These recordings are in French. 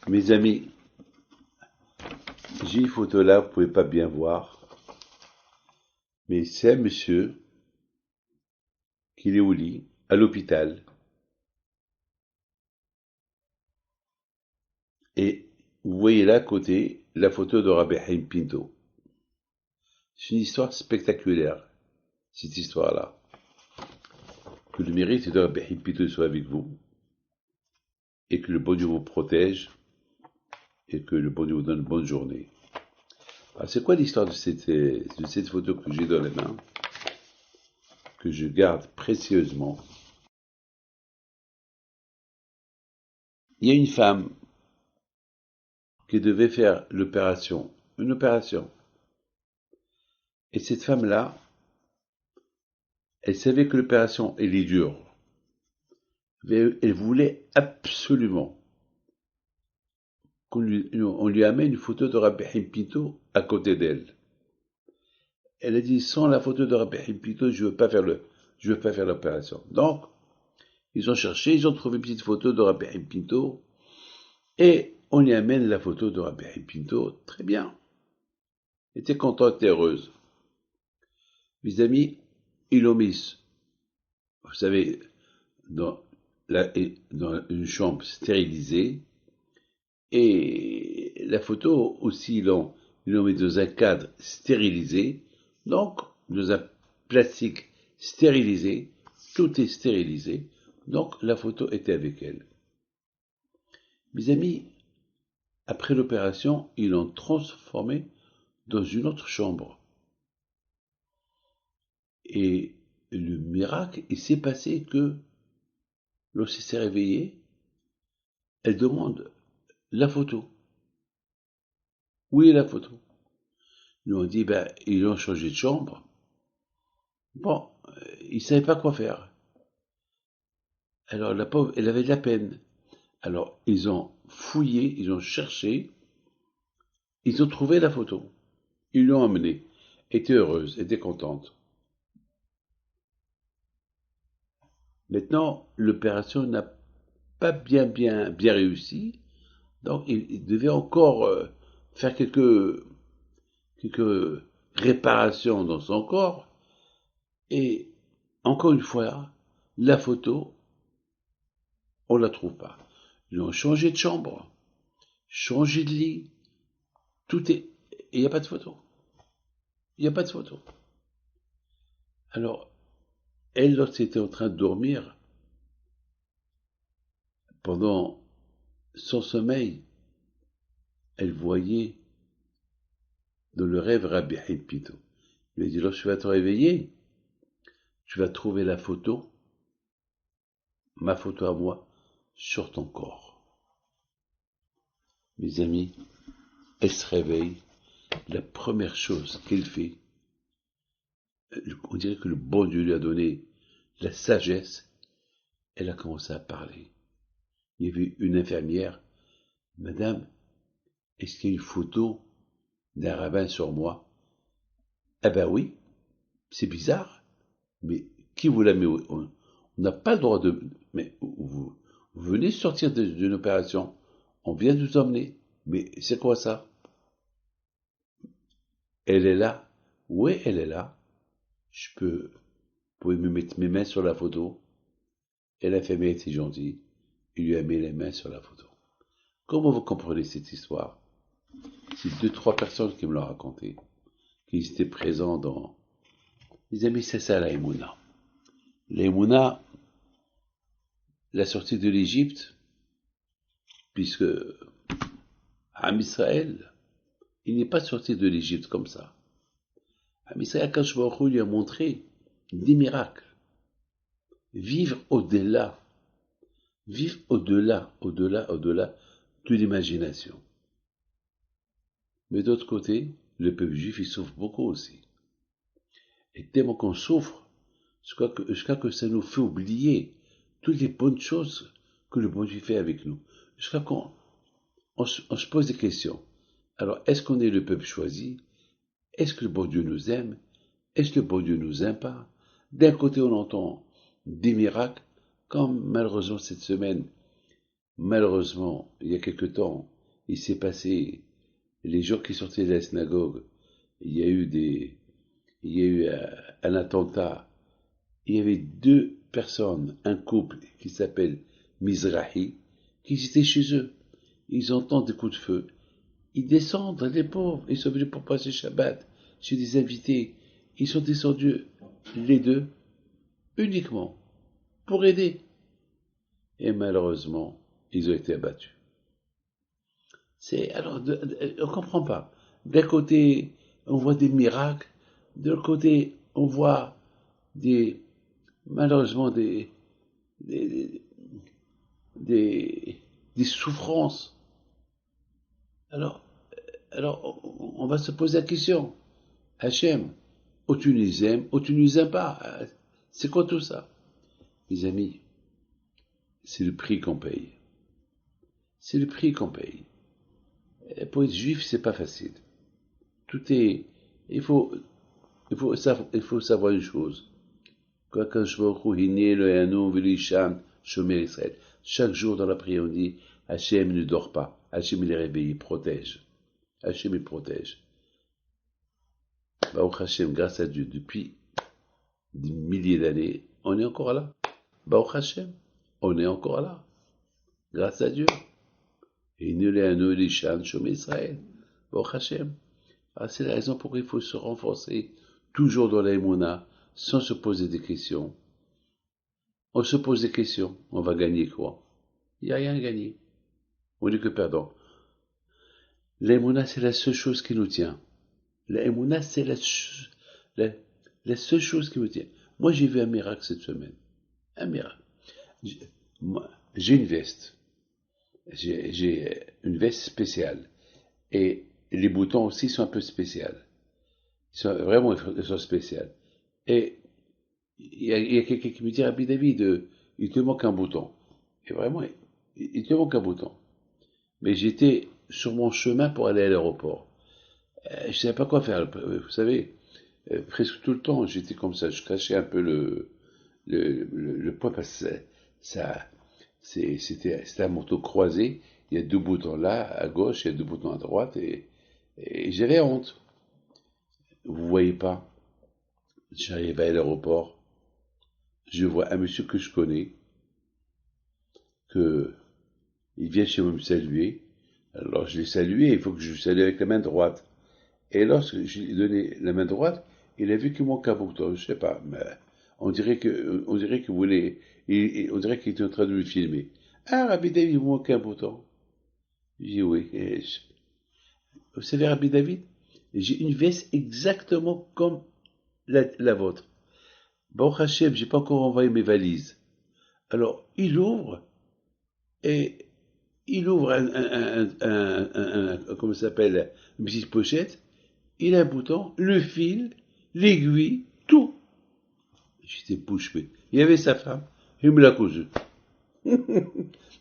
Mes amis, j'ai une photo là, vous pouvez pas bien voir, mais c'est un monsieur qui est au lit, à l'hôpital, et vous voyez là à côté la photo de Rabbi Haim Pinto. C'est une histoire spectaculaire, cette histoire-là. Que le mérite de Rabbi Haim Pinto soit avec vous, et que le bon Dieu vous protège, et que le bon Dieu vous donne une bonne journée. Alors, c'est quoi l'histoire de cette photo que j'ai dans les mains, que je garde précieusement? Il y a une femme qui devait faire l'opération, une opération. Et cette femme-là, elle savait que l'opération, elle est dure. Mais elle voulait absolument qu'on lui amène une photo de Rabbi Haim Pinto à côté d'elle. Elle a dit, sans la photo de Rabbi Haim Pinto, je veux pas faire l'opération. Donc, ils ont cherché, ils ont trouvé une petite photo de Rabbi Haim Pinto, et on lui amène la photo de Rabbi Haim Pinto. Très bien. Elle était contente et heureuse. Mes amis, ils l'ont mise, vous savez, dans, dans une chambre stérilisée, et la photo aussi, ils l'ont mis dans un cadre stérilisé, donc dans un plastique stérilisé, tout est stérilisé, donc la photo était avec elle. Mes amis, après l'opération, ils l'ont transformée dans une autre chambre. Et le miracle, il s'est passé que lorsqu'elle s'est réveillée, elle demande la photo. Où est la photo? Ils lui ont dit, ben, ils ont changé de chambre. Bon, ils ne savaient pas quoi faire. Alors la pauvre, elle avait de la peine. Alors ils ont fouillé, ils ont cherché, ils ont trouvé la photo. Ils l'ont emmenée. Elle était heureuse, elle était contente. Maintenant, l'opération n'a pas bien réussi. Donc il devait encore faire quelques réparations dans son corps. Et encore une fois, la photo, on la trouve pas. Ils ont changé de chambre, changé de lit, tout est. Il n'y a pas de photo. Il n'y a pas de photo. Alors, elle, lorsqu'elle était en train de dormir, pendant son sommeil, elle voyait dans le rêve Rabbi Haim Pinto. Il lui a dit, lorsque tu vas te réveiller, tu vas trouver la photo, ma photo à moi, sur ton corps. Mes amis, elle se réveille, la première chose qu'elle fait, on dirait que le bon Dieu lui a donné la sagesse, elle a commencé à parler. Il y avait une infirmière, madame, est-ce qu'il y a une photo d'un rabbin sur moi? Eh ben oui, c'est bizarre, mais qui vous la met? On n'a pas le droit de. Mais vous venez sortir d'une opération, on vient de vous emmener, mais c'est quoi ça? Elle est là. Oui, elle est là. Vous pouvez me mettre mes mains sur la photo. Et l'infirmière était gentille. Il lui a mis les mains sur la photo. Comment vous comprenez cette histoire? C'est deux, trois personnes qui me l'ont raconté, qui étaient présents dans. Les amis, c'est ça la Emouna. La Emouna, la sortie de l'Égypte, puisque Ham Israël, il n'est pas sorti de l'Égypte comme ça. Ham Israël, Akash Baruch Hu lui a montré des miracles. Vivre au-delà, vivre au-delà de l'imagination. Mais d'autre côté, le peuple juif, il souffre beaucoup aussi. Et tellement qu'on souffre, jusqu'à que ça nous fait oublier toutes les bonnes choses que le bon Dieu fait avec nous. Jusqu'à qu'on on se pose des questions. Alors, est-ce qu'on est le peuple choisi? Est-ce que le bon Dieu nous aime? Est-ce que le bon Dieu nous aime pas? D'un côté, on entend des miracles, comme malheureusement cette semaine, malheureusement, il y a quelque temps, il s'est passé, les jours qui sortaient de la synagogue, il y a eu un attentat. Il y avait deux personnes, un couple qui s'appelle Mizrahi, qui étaient chez eux. Ils entendent des coups de feu. Ils descendent, les pauvres. Ils sont venus pour passer Shabbat chez des invités. Ils sont descendus, les deux, uniquement pour aider. Et malheureusement, ils ont été abattus. On ne comprend pas. D'un côté, on voit des miracles. De l'autre côté, on voit malheureusement des souffrances. Alors, on va se poser la question. Hachem, ou tu nous aimes, ou tu nous aimes pas. C'est quoi tout ça? Mes amis, c'est le prix qu'on paye. C'est le prix qu'on paye. Pour être juif, c'est pas facile. Il faut savoir une chose. Chaque jour dans la prière, on dit, Hachem ne dort pas. Hachem il est réveillé, il protège. Hachem il protège. Baruch Hachem, grâce à Dieu, depuis des milliers d'années, on est encore là. Baruch Hachem, on est encore là. Grâce à Dieu. Et nous les anneaux les chans Shomé Israël. Baruch Hachem. C'est la raison pour laquelle il faut se renforcer toujours dans la Emouna, sans se poser des questions. On se pose des questions, on va gagner quoi? Il n'y a rien à gagner. On dit que perdant. La Emouna, c'est la seule chose qui nous tient. La Emouna, c'est la seule chose qui nous tient. Moi, j'ai vu un miracle cette semaine. Un miracle. J'ai une veste. J'ai une veste spéciale. Et les boutons aussi sont un peu spéciaux. Ils sont spéciaux. Et il y a quelqu'un qui me dit, Rabbi David, il te manque un bouton. Et vraiment, il te manque un bouton. Mais j'étais sur mon chemin pour aller à l'aéroport. Je ne savais pas quoi faire. Vous savez, presque tout le temps, j'étais comme ça. Je cachais un peu le poids parce que c'était un manteau croisé. Il y a deux boutons là, à gauche, il y a deux boutons à droite, et j'avais honte. Vous voyez pas. J'arrive à l'aéroport. Je vois un monsieur que je connais, il vient chez moi me saluer. Alors je l'ai salué, il faut que je le salue avec la main droite. Et lorsque je lui ai donné la main droite, il a vu qu'il manquait un bouton. Je sais pas, mais on dirait qu'il voulait, on dirait qu'il était en train de me filmer. Ah, Rabbi David, il vous manquait un bouton. J'ai dit oui. Vous savez, Rabbi David, j'ai une veste exactement comme la vôtre. Baruch Hashem, j'ai pas encore envoyé mes valises. Alors, il ouvre comment ça s'appelle, une petite pochette, il a un bouton, le fil, l'aiguille, tout. J'étais bouche bée. Il y avait sa femme, il me l'a cousu.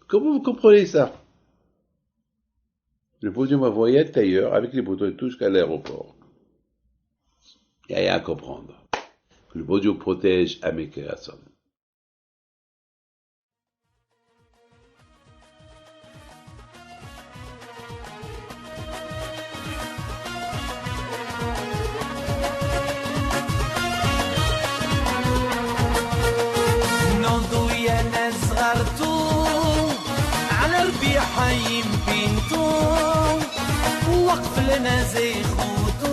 Comment vous comprenez ça? Le podium m'a envoyé à tailleur avec les boutons et tout jusqu'à l'aéroport. Il n'y a rien à comprendre. Le podium protège à mes créations. حي بنتو وقف لنا زي خوتو